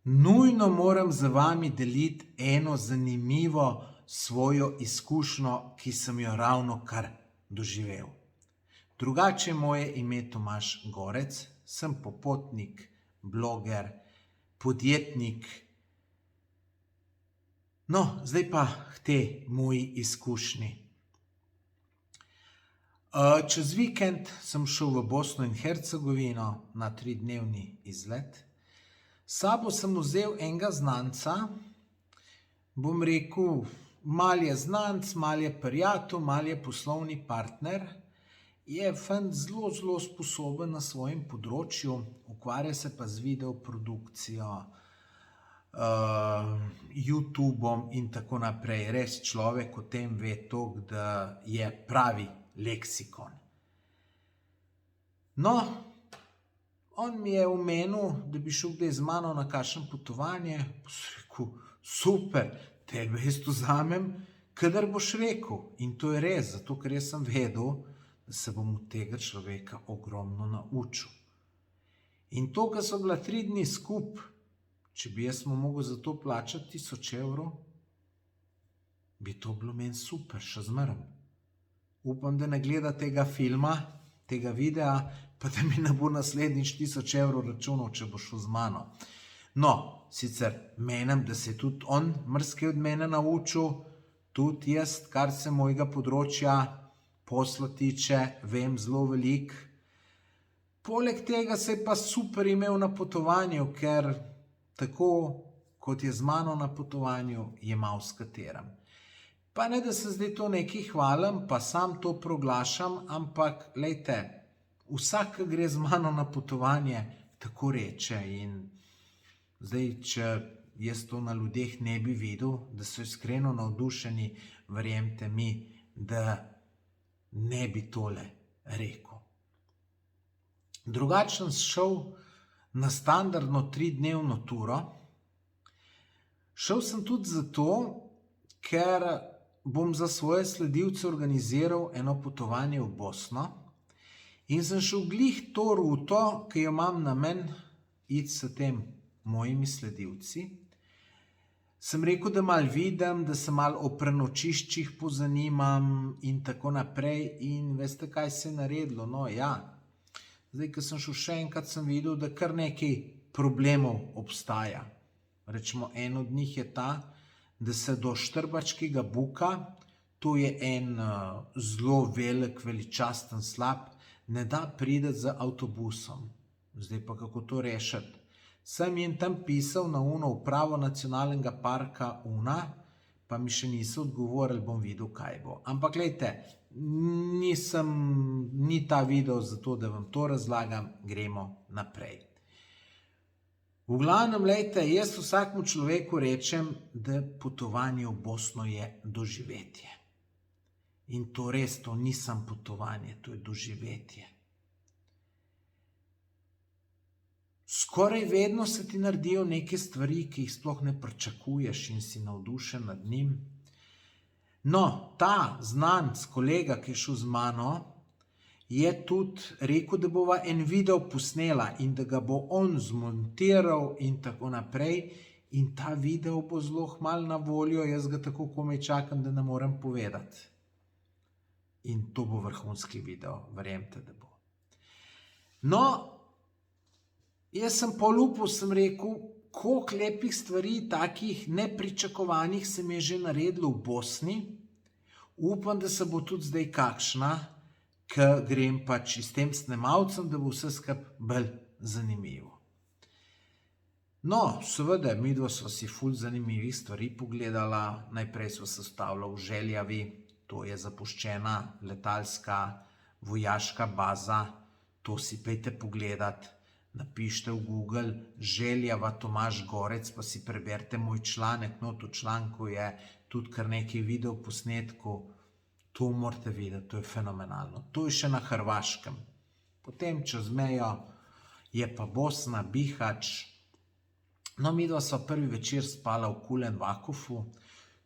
Nujno moram z vami deliti eno zanimivo svojo izkušnjo, ki sem jo ravnokar doživel. Drugače je moje ime Tomaž Gorec, sem popotnik, bloger, podjetnik. No, zdaj pa k tej moji izkušnji. Čez vikend sem šel v Bosno in Hercegovino na 3-dnevni izlet. S sabo sem vzel enega znanca, bom rekel, malo je znanc, malo je prijatelj, malo je poslovni partner. Je fant zelo sposoben na svojem področju, ukvarja se pa z videoprodukcijo, YouTubeom in tako naprej. Res človek o tem ve toliko, da je pravi leksikon. No, on mi je omenil, da bi šel kdaj z mano na kakšno potovanje. Pa sem rekel, super, tebe jaz vzamem, kadar boš rekel. In to je res, zato ker jaz sem vedel, da se bom od tega človeka ogromno naučil. In to, ko so bila 3 dni skupaj, če bi jaz mu mogel za to plačati 1000 evrov, bi to bilo meni super, še zmeraj. Upam, da ne gleda tega filma, tega videa, pa da mi ne bo naslednjič 1000 evrov računal, če bo šel z mano. No, sicer menim, da se je tudi on marsikaj od mene naučil, tudi jaz, kar se mojega področja posla tiče, vem zelo veliko. Poleg tega se je pa super imel na potovanju, ker tako kot je z mano na potovanju, je imel s katerim. Pa ne, da se zdaj to nekaj hvalim, pa sam to proglašam, ampak glejte, vsak, ki gre z mano na potovanje, tako reče. In zdaj, če jaz to na ljudeh ne bi videl, da so iskreno navdušeni, verjemite mi, da ne bi tole rekel. Drugače sem šel na standardno 3-dnevno turo. Šel sem tudi zato, ker bom za svoje sledilce organiziral eno potovanje v Bosno in sem šel glih to ruto, ki jo imam namen iti s tem mojimi sledilci. Sem rekel, da malo vidim, da se malo o prenočiščih pozanimam in tako naprej. In veste, kaj se je naredilo? No, ja. Zdaj, ko sem šel še enkrat, sem videl, da kar nekaj problemov obstaja. Rečemo, en od njih je ta, da se do Štrbačkega buka, to je en zelo velik, veličasten slap, ne da priti z avtobusom. Zdaj pa kako to rešiti? Sem jim tam pisal na upravo nacionalnega parka pa mi še niso odgovorili, bom videl, kaj bo. Ampak glejte, ni ta video zato, da vam to razlagam, gremo naprej. V glavnem, glejte, jaz vsakmu človeku rečem, da potovanje v Bosno je doživetje. In to res, to ni samo potovanje, to je doživetje. Skoraj vedno se ti naredijo neke stvari, ki jih sploh ne pričakuješ in si navdušen nad njim. No, ta znanec, kolega, ki je šel z mano, je tudi rekel, da bova en video posnela in da ga bo on zmontiral in tako naprej. In ta video bo zelo kmalu na voljo, jaz ga tako komaj čakam, da ne morem povedati. In to bo vrhunski video, verjemite, da bo. No, jaz sem polupil, sem rekel, koliko lepih stvari, takih nepričakovanih se mi je že naredilo v Bosni. Upam, da se bo tudi zdaj kakšna, ko grem pač s tem snemalcem, da bo vse skupaj bolj zanimivo. No, seveda, midva sva si ful zanimivih stvari pogledala. Najprej sva se ustavila v Željavi, to je zapuščena letalska vojaška baza. To si pejte pogledat. Napišite v Google Željava Tomaž Gorec, pa si preberite moj članek. No, v članku je tudi kar nekaj videoposnetkov. To morate videti, to je fenomenalno. To je še na Hrvaškem. Potem čez mejo je pa Bosna, Bihač. No, midva sva prvi večer spala v Kulen Vakufu.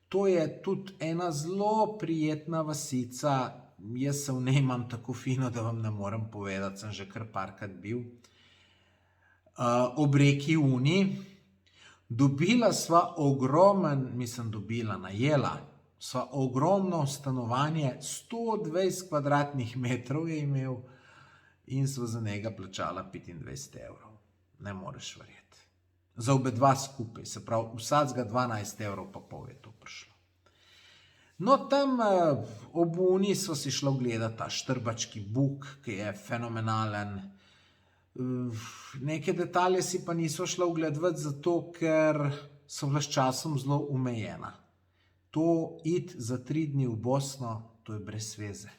To je tudi ena zelo prijetna vasica. Jaz se v njej imam tako fino, da vam ne morem povedati, sem že kar parkrat bil. Ob reki Uni. Najela sva ogromno stanovanje, 120 kvadratnih metrov je imel in sva za njega plačala 25 evrov. Ne moreš verjeti. Za obe dva skupaj, se pravi, vsakega 12 evrov pa pol je to prišlo. No, tam ob uni sva si šla gledati ta Štrbački buk, ki je fenomenalen. Neke detalje si pa niso šla ogledovati, zato ker so bila s časom zelo omejena. To iti za 3 dni v Bosno, to je brez veze.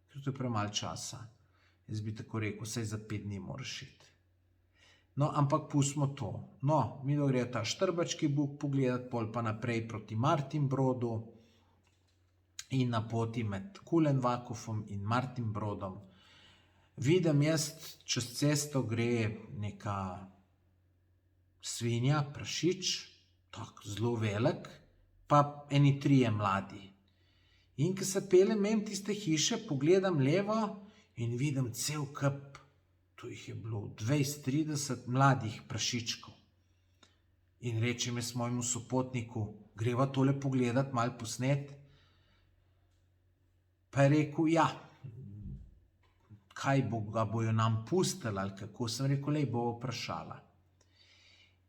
Ker to je premalo časa. Jaz bi tako rekel, vsaj za 5 dni moraš iti. No, ampak pustimo to. No, mi gre ta Štrbački buk pogledati, pol pa naprej proti Martinbrodu in na poti med Kulenvakofom in Martinbrodom. Vidim jaz, čez cesto gre neka svinja, prašič, tako zelo velik, pa eni 3 mladi. In ko se peljem mimo tiste hiše, pogledam levo in vidim cel kup, to jih je bilo 20-30 mladih prašičkov. In rečem jaz mojemu sopotniku, greva tole pogledat, malo posnet. Pa je rekel, ja, kaj ga bojo nam pustili ali kako, sem rekel, lej, bo vprašala.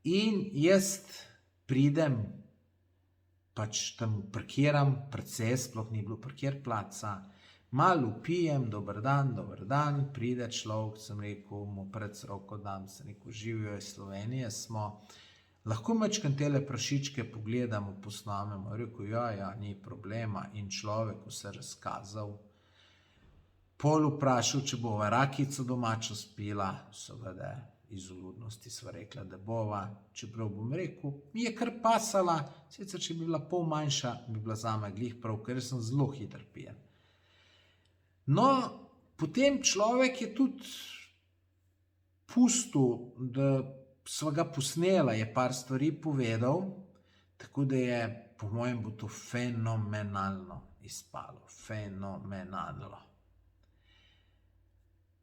In jaz pridem, pač tam parkiram, precej sploh ni bilo parkirplaca, malo vpijem, dober dan, pride človek, sem rekel, mu pred roko dam, sem rekel, živijo iz Slovenije smo, lahko majčkeno tele prašičke pogledamo, posnamemo. Rekel, ja, ni problema, in človek vse razkazal. Pol vprašal, če bova rakico domačo spila, seveda iz vljudnosti sva rekla, da bova, čeprav bom rekel, mi je kar pasala, sicer če bi bila pol manjša, bi bila zame glih prav, ker sem zelo hiter pijen. No, potem človek je tudi pustil, da sva ga posnela, je par stvari povedal, tako da je, po mojem, bo to fenomenalno izpalo, fenomenalno.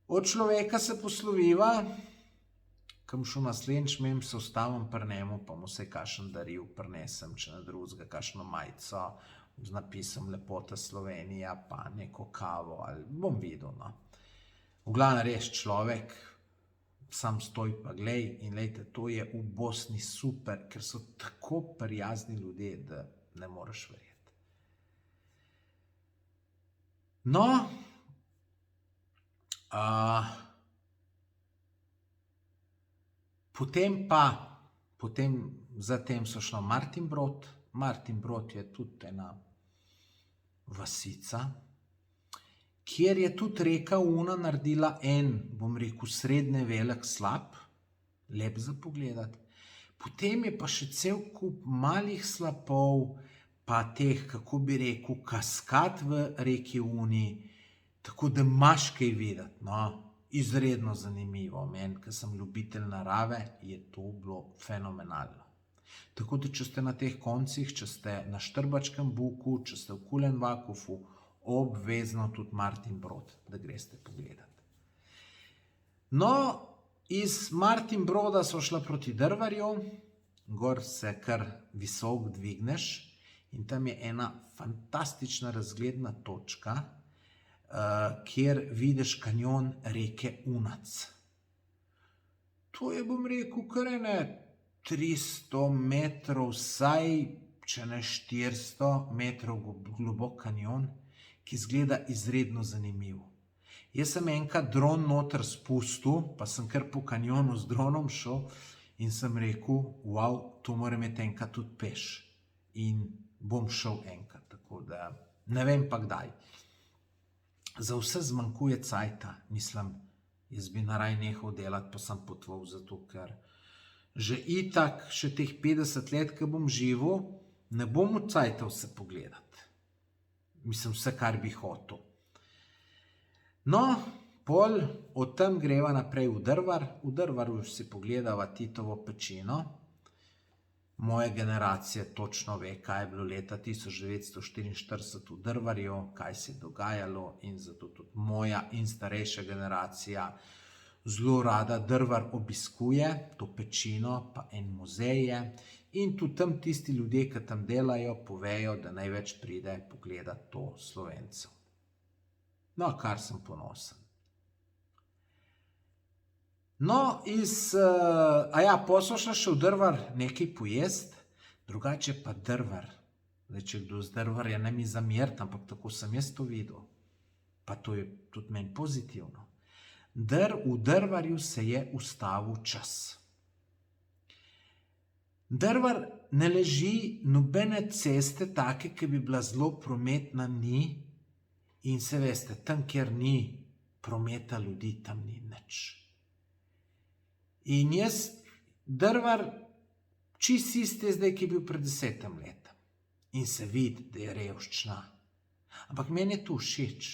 Od človeka se posloviva, kam šel naslednjič, mem se ustavim pri njemu, pa mu se kakšen daril prinesem, če ne drugega, kakšno majico z napisom Lepota Slovenija, pa neko kavo, ali bom videl, no. V glavnem res človek, sam stoj pa glej, in lejte, to je v Bosni super, ker so tako prijazni ljudje, da ne moreš verjeti. No, zatem so šla Martinbrod. Martinbrod je tudi ena vasica, kjer je tudi reka Una naredila en, bom rekel, srednje velik slap, lep za pogledati. Potem je pa še cel kup malih slapov, pa teh, kako bi rekel, kaskad v reki Uni, tako da imaš kaj videti, no. Izredno zanimivo. Meni, ker sem ljubitelj narave, je to bilo fenomenalno. Tako da, če ste na teh koncih, če ste na Štrbačkem buku, če ste v Kulenvakofu, obvezno tudi Martinbrod, da greste pogledati. No, iz Martinbroda so šla proti Drvarju, gor se kar visok dvigneš in tam je ena fantastična razgledna točka, kjer vidiš kanjon reke Unac. To je, bom rekel, kar ene 300 metrov, vsaj, če ne 400 metrov globok kanjon, ki izgleda izredno zanimiv. Jaz sem enkrat dron noter spustil, pa sem kar po kanjonu z dronom šel in sem rekel, wow, to moram imeti enkrat tudi peš. In bom šel enkrat, tako da ne vem pa kdaj. Za vse zmanjkuje cajta, mislim, jaz bi naraj nehal delati, pa sem potoval, zato ker že itak, še teh 50 let, ki bom živel, ne bom od cajta vse pogledati. Mislim, vse, kar bi hotel. No, pol od tam greva naprej v Drvar. V Drvaru si pogledava Titovo pečino. Moja generacija točno ve, kaj je bilo leta 1944 v Drvarju, kaj se je dogajalo, in zato tudi moja in starejša generacija zelo rada Drvar obiskuje, to pečino, pa en muzej je. In tudi tam tisti ljudje, ki tam delajo, povejo, da največ pride pogledati to Slovencev. No, kar sem ponosen. No, poslušal še v Drvar nekaj pojest, drugače pa Drvar. Zdaj, če kdo z Drvarja ne mi zameriti, ampak tako sem jaz to videl. Pa to je tudi meni pozitivno. V Drvarju se je ustavil čas. Drvar ne leži nobene ceste take, ki bi bila zelo prometna, ni. In se veste, tam, kjer ni prometa ljudi, tam ni nič. In jaz, Drvar, čisto iste zdaj, ki je bil pred 10 letom. In se vidi, da je revščina. Ampak meni je to všeč.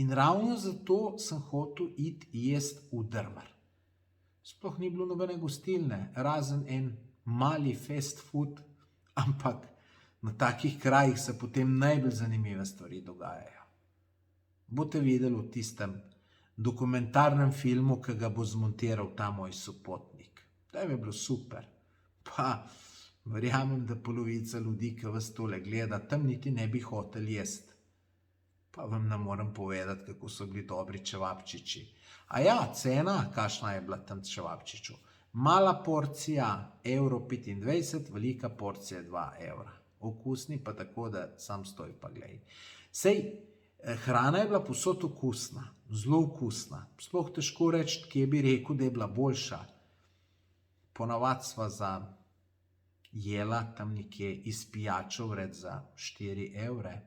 In ravno zato sem hotel iti jesti v Drvar. Sploh ni bilo nobene gostilne, razen en mali fast food, ampak na takih krajih se potem najbolj zanimive stvari dogajajo. Boste videli v tistem dokumentarnem filmu, ki ga bo zmontiral ta moj sopotnik. To je bilo super. Pa verjamem, da polovica ljudi, ki vas tole gleda, tam niti ne bi hotel jesti. Pa vam ne morem povedati, kako so bili dobri čevapčiči. A ja, cena, kakšna je bila tam čevapčiču? Mala porcija €1,25, velika porcija €2. Okusni pa tako, da sam stoj pa glej. Sej, hrana je bila povsod okusna, zelo okusna. Sploh težko reči, kje bi rekel, da je bila boljša. Ponavadi sva jela tam nekje iz pijačo vred za €4.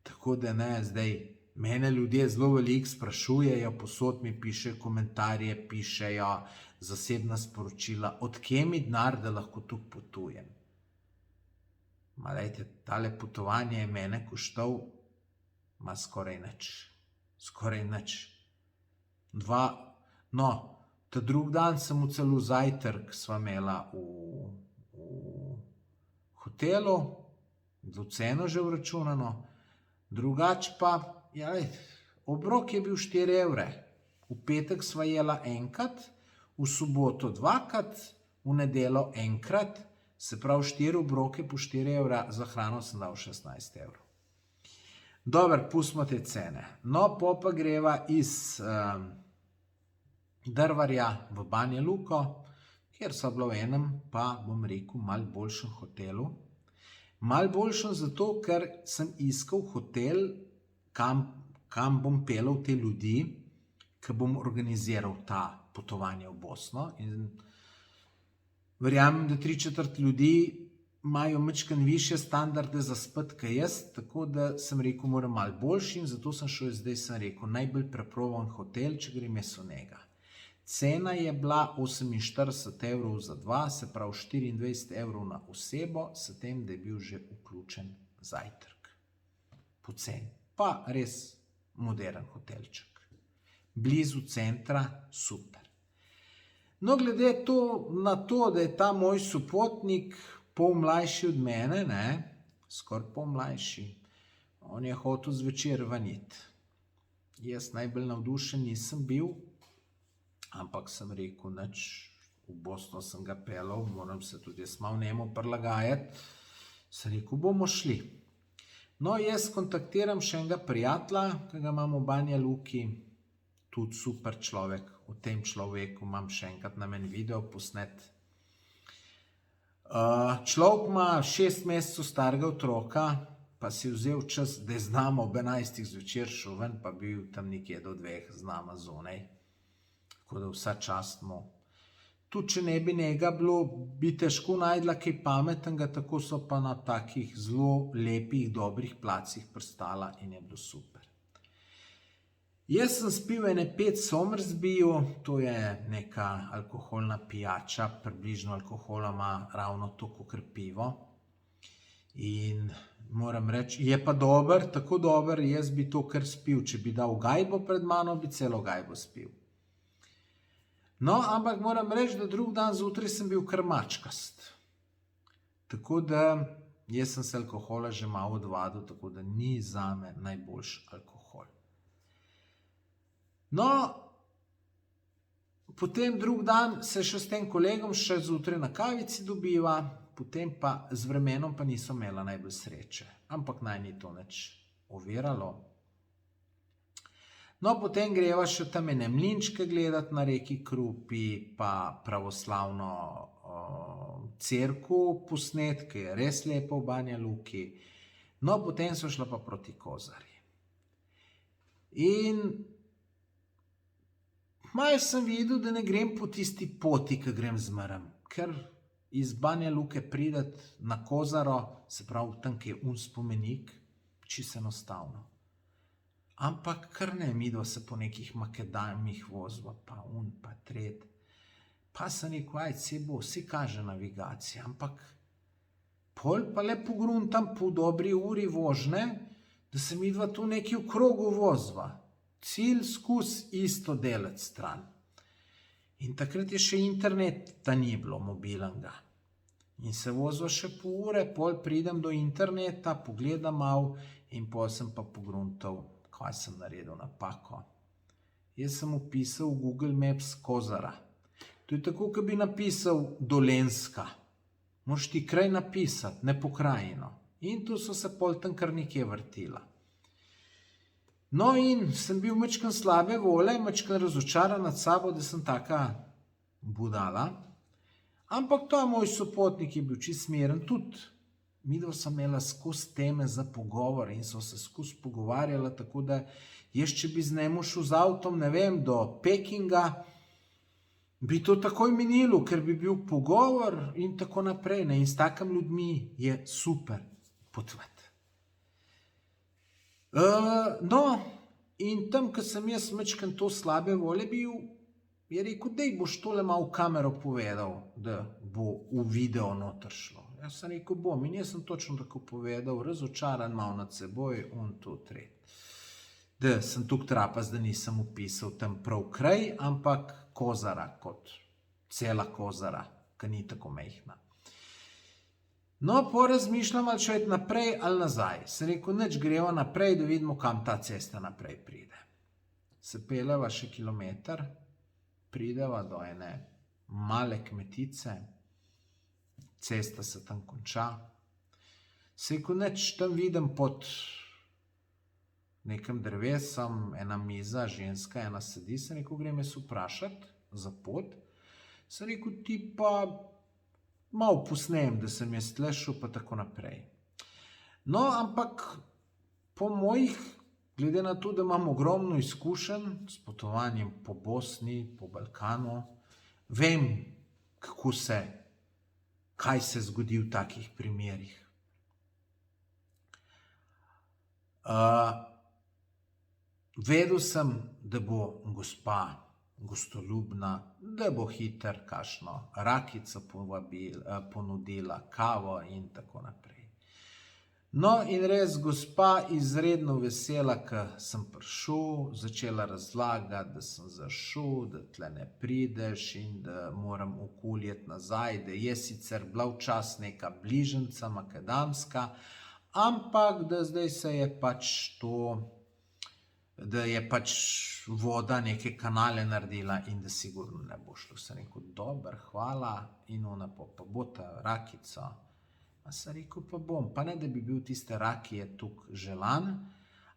Tako da ne, zdaj, mene ljudje zelo veliko sprašujejo, posod mi pišejo komentarje, pišejo zasebna sporočila, od kje mi denar, da lahko tu potujem. Ma lejte, tale potovanje je mene koštal skoraj nič. Skoraj nič. Ta drug dan sem celo zajtrk sva imela v hotelu, zelo ceno že vračunano, drugače pa, obrok je bil €4. V petek sva jela enkrat, v soboto dvakrat, v nedeljo enkrat, se pravi 4 obroke po €4, za hrano sem dal €16. Dober, pustimo te cene. No, pa greva iz Drvarja v Banja Luko, kjer so bila v enem, pa bom rekel, malo boljšem hotelu. Malo boljšem zato, ker sem iskal hotel, kam bom peljal te ljudi, ki bom organiziral ta potovanje v Bosno. In verjamem, da 3/4 ljudi imajo majčkeno višje standarde za spati, kot jaz, tako da sem rekel, moram malo boljši in zato sem šel zdaj, sem rekel, najbolj preproven hotel, če grem jaz v njega. Cena je bila €48 za dva, se pravi €24 na osebo, s tem, da je bil že vključen zajtrk. Poceni. Pa res moderen hotelček. Blizu centra, super. No, glede na to, da je ta moj sopotnik pol mlajši od mene, skoraj pol mlajši, on je hotel zvečer ven iti. Jaz najbolj navdušen nisem bil, ampak sem rekel, nič, v Bosno sem ga peljal, moram se tudi jaz malo njemu prilagajati. Sem rekel, bomo šli. No, jaz kontaktiram še enega prijatelja, ki ga imam v Banja Luki, tudi super človek. O tem človeku imam še enkrat na meni video posnet. Človek ima 6 mesecev starega otroka, pa si vzel čas, da je z nama ob 11 zvečer šel ven, pa bil tam nekje do 2 z nama zunaj. Tako da vsa čast mu. Tudi če ne bi njega bilo, bi težko najdla kaj pametnega, tako so pa na takih zelo lepih, dobrih placih prstala in je bilo super. Jaz sem spil ene 5 Somersbyjev, to je neka alkoholna pijača, približno alkohola ima ravno toliko kot pivo. In moram reči, je pa dober, tako dober, jaz bi to kar spil. Če bi dal gajbo pred mano, bi celo gajbo spil. No, ampak moram reči, da drug dan zjutraj sem bil kar mačkast. Tako da jaz sem se alkohola že malo odvadil, tako da ni zame najboljši alkohol. No, Potem drug dan se še s tem kolegom še zjutraj na kavici dobiva, potem pa z vremenom pa niso imela najbolj sreče. Ampak naj ni to nič oviralo. No, potem greva še tam ene mlinčke gledati na reki Krupi, pa pravoslavno cerkev posnet, ki je res lepo v Banja Luki. No, potem so šla pa proti Kozari. In malo sem videl, da ne grem po tisti poti, ki grem zmeraj, ker iz Banja Luke prideti na Kozaro, se pravi tam, ki je spomenik, čisto enostavno. Ampak kar ne, midva se po nekih makadamih vozva, pa pa tret. Pa sem rekel, ajde, saj bo, vsi kaže navigacija, ampak pol pa le pogruntam po dobri uri vožnje, da se midva tu nekaj v krogu vozva. Cilj skus isto delati stran. In takrat je še interneta ni bilo mobilnega. In se vozva še pol ure, pol pridem do interneta, pogledam malo in pol sem pa pogruntal, kaj sem naredil napako. Jaz sem upisal v Google Maps Kozara. To je tako, kot bi napisal Dolenjska. Moraš ti kraj napisati, ne pokrajino. In tu so se pol tam kar nekje vrtila. No in sem bil majčkeno slabe volje, majčkeno razočaran nad sabo, da sem taka budala. Ampak ta moj sopotnik je bil čisto miren, tudi midva sem imela skozi teme za pogovor in so se skozi pogovarjala, tako da jaz, če bi z njemu šel z avtom, ne vem, do Pekinga, bi to takoj minilo, ker bi bil pogovor in tako naprej. In s takim ljudmi je super potovati. No, in tam, ko sem jaz majčkeno to slabe volje bil, je rekel, dej boš tole malo v kamero povedal, da bo v video noter šlo. Jaz sem rekel, bom, in jaz sem točno tako povedal, razočaran malo nad seboj, da sem tukaj trapas, da nisem upisal tam prav kraj, ampak Kozara kot cela Kozara, ki ni tako majhna. No, porazmišljam, ali šel naprej ali nazaj. Sem rekel, nič, greva naprej, da vidimo, kam ta cesta naprej pride. Se peljeva še kilometer, prideva do ene male kmetice, cesta se tam konča. Se rekel, nič, tam vidim pod nekim drevesom, ena miza, ženska, ena sedi. Sem rekel, grem jaz vprašati za pot. Sem rekel, ti pa malo posnem, da sem jaz tle šel, pa tako naprej. No, ampak po mojih, glede na to, da imam ogromno izkušenj s potovanjem po Bosni, po Balkanu, vem, kaj se zgodi v takih primerih. Vedel sem, da bo gospa gostoljubna, da bo hiter kakšno rakico ponudila, kavo in tako naprej. No, in res, gospa izredno vesela, ko sem prišel, začela razlagati, da sem zašel, da tle ne prideš in da moram okuljeti nazaj, da je sicer bila včasih neka bližnjica makadamska, ampak da zdaj se je pač to, da je pač voda neke kanale naredila in da sigurno ne bo šlo. Sem rekel, dober, hvala, in ona pa bo ta rakica. A sem rekel, pa bom, pa ne, da bi bil tiste rakije tukaj želan,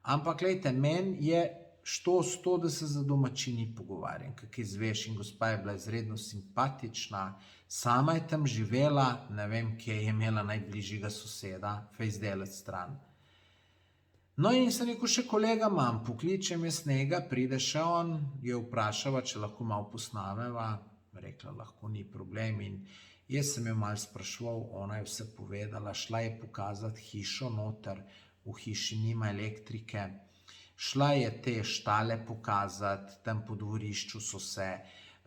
ampak glejte, meni je što, da se za domačini pogovarjam, kak izveš, in gospa je bila izredno simpatična, sama je tam živela, ne vem, kje je imela najbližjega soseda, fejst daleč stran. No, in sem rekel, še kolega imam, pokličem jaz njega, pride še on, jo vprašava, če lahko malo posnameva, rekla, lahko, ni problem, in jaz sem jo malo spraševal, ona je vse povedala, šla je pokazati hišo noter, v hiši nima elektrike, šla je te štale pokazati, tam po dvorišču so se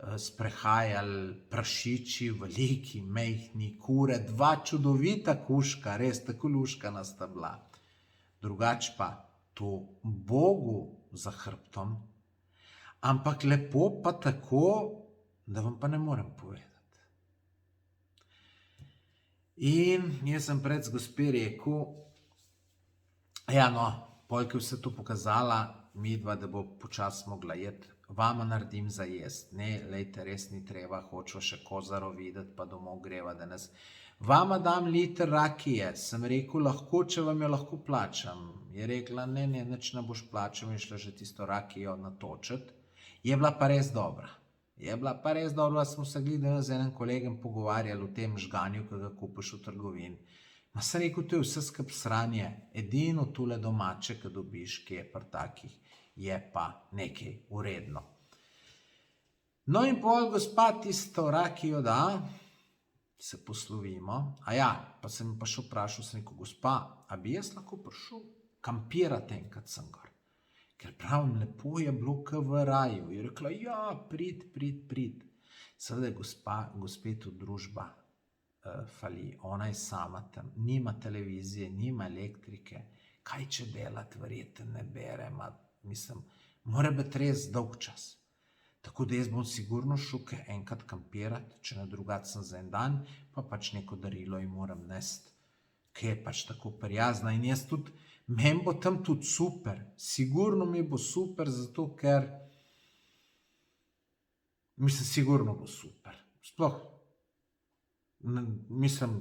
sprehajali prašiči, veliki, majhni, kure, dva čudovita kužka, res tako luškana sta bila. Drugač pa to Bogu za hrbtom, ampak lepo pa tako, da vam pa ne morem povedati. In jaz sem pred gospe rekel, ja no, polk je vse to pokazala, midva, da bo počas mogla jeti vama naredim za jest. Ne, lejte, res ni treba, hočo še Kozaro videti, pa domov greva danes. Vama dam liter rakije, sem rekel, lahko, če vam jo lahko plačam. Je rekla, ne, nič ne boš plačal in šla že tisto rakijo natočiti. Je bila pa res dobra. Smo se gledali z enim kolegom pogovarjali o tem žganju, ki ga kupiš v trgovini. Ma sem rekel, to je vse skup sranje, edino tule domače, ki dobiš, ki je pri takih, je pa nekaj uredno. No in pol gospa tisto rakijo da, se poslovimo, pa sem pa še vprašal, sem rekel, gospa, a bi jaz lahko prišel kampirati enkrat sem gor? Ker pravim, lepo je bilo k v raju. Je rekla, ja, prid. Seveda gospe tu družba fali, ona je sama tam, nima televizije, nima elektrike, kaj če delati, verjetno ne bere, mislim, mora biti res dolg čas. Tako da jaz bom sigurno šel enkrat kampirati, če ne drugače sem za en dan, pa pač neko darilo in moram nesti, ki je pač tako prijazna in jaz tudi, meni bo tam tudi super, sigurno mi bo super, zato ker, mislim, sigurno bo super, sploh, mislim,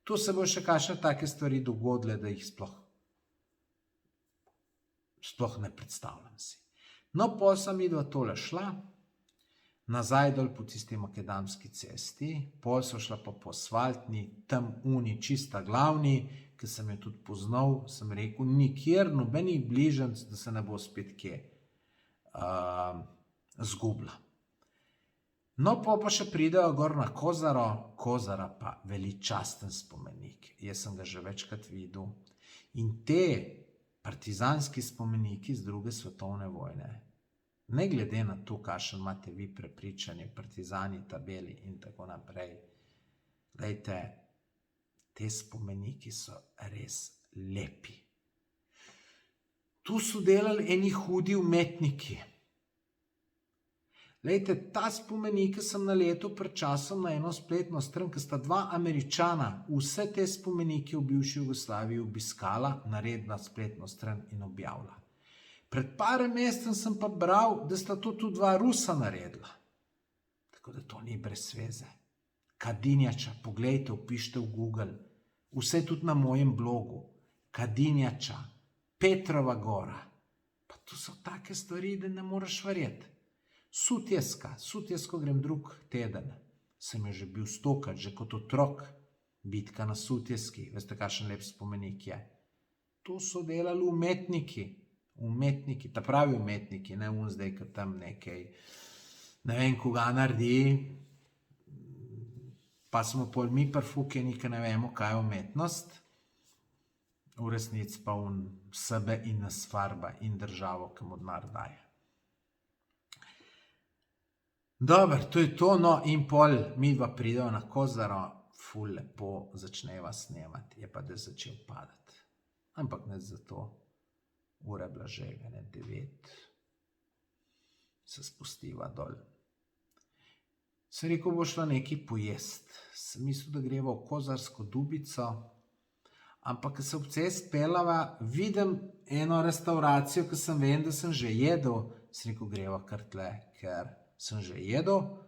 tu se bo še kakšne take stvari dogodile, da jih sploh ne predstavljam si. No, pol sem midva tole šla, nazaj dol po tisti makadamski cesti, pol so šla pa po asfaltni, tam uni čista glavni, ki sem jo tudi poznal, sem rekel, nikjer nobenih bližnjic, da se ne bo spet kje zgubila. No, pol pa še pridejo gor na Kozaro, Kozara pa veličasten spomenik, jaz sem ga že večkrat videl in te partizanski spomeniki z druge svetovne vojne, ne glede na to, kakšen imate vi prepričanje, partizani, tabeli in tako naprej, glejte, te spomeniki so res lepi. Tu so delali eni hudi umetniki. Glejte, ta spomenik, ki sem naletel pred časom na eno spletno stran, ki sta dva Američana, vse te spomenike v bivši Jugoslaviji obiskala, naredila spletno stran in objavila. Pred par mesecem sem pa bral, da sta to tudi dva Rusa naredila. Tako da to ni brez veze. Kadinjača, poglejte, vpišite v Google, vse tudi na mojem blogu. Kadinjača, Petrova gora, pa to so take stvari, da ne moreš verjeti. Sutjesko grem drug teden, sem jo že bil stokrat, že kot otrok, bitka na Sutjeski, veste, kakšen lep spomenik je. To so delali umetniki, ta pravi umetniki, ne zdaj, ki tam nekaj, ne vem, koga naredi, pa smo pol mi prfukeni, ki ne vemo, kaj je umetnost, v resnici pa sebe in nas farba in državo, ki mu denar daje. Dobro, to je to, no in pol midva prideva na Kozaro, ful lepo začneva snemati, je pa da začel padati. Ampak ne zato, ura je bila že 9, se spustiva dol. Sem rekel, bo šla nekaj pojest. Sem mislil, da greva v Kozarsko Dubico, ampak ko se ob cest pelava, vidim eno restauracijo, ki sem vem, da sem že jedel, sem rekel, greva kar tle, ker sem že jedel,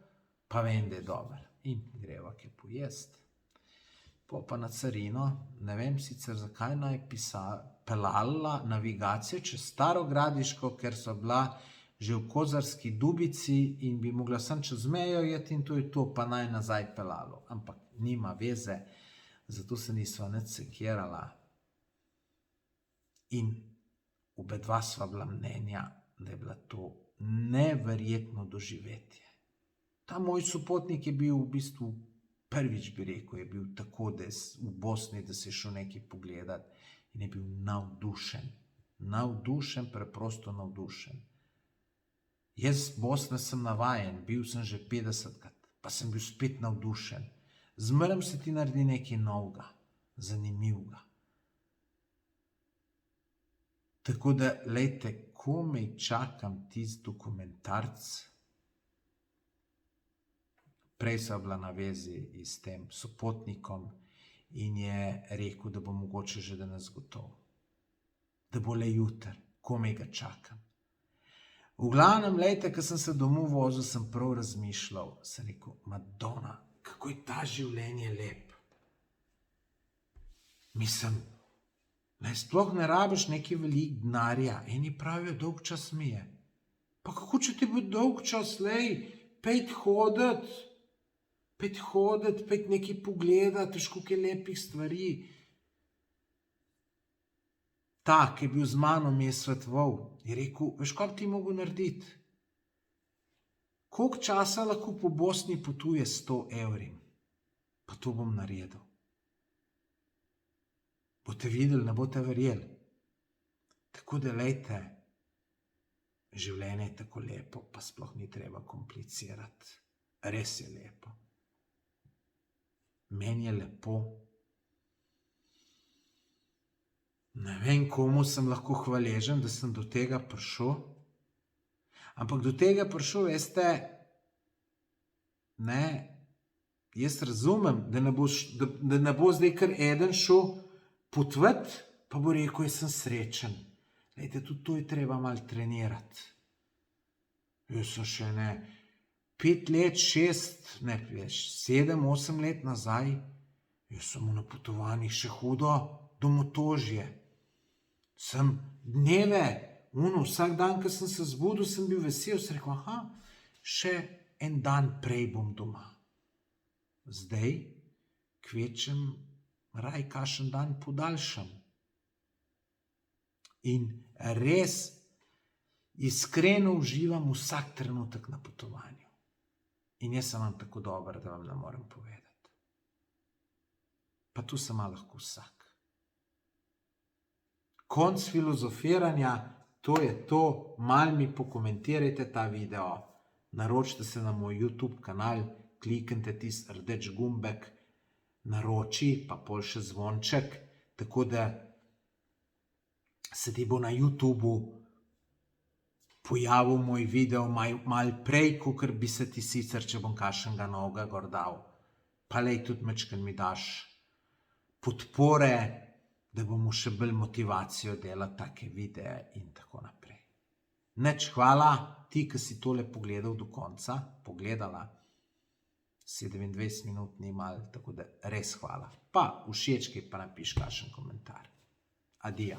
pa vem, da je dober. In greva kaj pojest. Pa na carino, ne vem sicer zakaj naj pelala navigacijo čez Staro Gradiško, ker so bila že v Kozarski Dubici in bi mogla sem čez mejo jeti in to je to, pa naj nazaj pelalo. Ampak nima veze, zato se nisva nič sekirala. In obedva sva bila mnenja, da je bila to neverjetno doživetje. Ta moj sopotnik je bil v bistvu, prvič bi rekel, je bil tako, da je v Bosni, da se je šel nekaj pogledati in je bil navdušen, preprosto navdušen. Jaz Bosne sem navajen, bil sem že 50krat, pa sem bil spet navdušen. Zmeraj se ti naredi nekaj novega, zanimivega. Tako da, lejte, komaj čakam tisti dokumentarc. Prej sva bila na vezi s tem sopotnikom in je rekel, da bo mogoče že danes gotov. Da bo le jutri, komaj ga čakam. V glavnem, lejte, ko sem se domov vozil, sem prav razmišljal. Sem rekel, Madonna, kako je ta življenje lep. Mislim, sploh ne rabiš neki velik denarja. Eni pravijo, dolg čas mi je. Pa kako če ti bo dolg čas, pejt hoditi, pejt nekaj pogledati, koliko je lepih stvari. Ta, ki je bil z mano, mi je svetoval, je rekel, veš, kaj bi ti mogel narediti? Koliko časa lahko po Bosni potuje 100 evri? Pa to bom naredil. Boste videli, ne boste verjeli. Tako da, lejte, življenje je tako lepo, pa sploh ni treba komplicirati. Res je lepo. Meni je lepo. Ne vem, komu sem lahko hvaležen, da sem do tega prišel. Ampak do tega prišel, veste, ne, jaz razumem, da ne bo zdaj kar eden šel potvati, pa bo rekel, jaz sem srečen. Lejte, tudi to je treba malo trenirati. Jaz sem še 5 let, 6, 7, 8 let nazaj, jaz sem na potovanjih še hudo domotožje. Sem dneve, vsak dan, ko sem se zbudil, sem bil vesel, sem rekel, še en dan prej bom doma. Zdaj, kvečem, raj kakšen dan podaljšam. In res iskreno uživam vsak trenutek na potovanju. In jaz sem vam tako dober, da vam ne morem povedati. Pa tu sem lahko vsak. Konc filozofiranja, to je to, malo mi pokomentirajte ta video, naročite se na moj YouTube kanal, kliknite tisti rdeč gumbek, naroči, pa pol še zvonček, tako da se ti bo na YouTubu pojavil moj video malo prej, kakor bi se ti sicer, če bom kakšnega novega gor dal. Pa lej, tudi majčkeno mi daš podpore, da bomo še bolj motivacijo delati take videe in tako naprej. Nič, hvala ti, ki si tole pogledal do konca, pogledala. 27 minut ni malo, tako da res hvala. Pa všečkaj, pa napiš kakšen komentar. Adijo.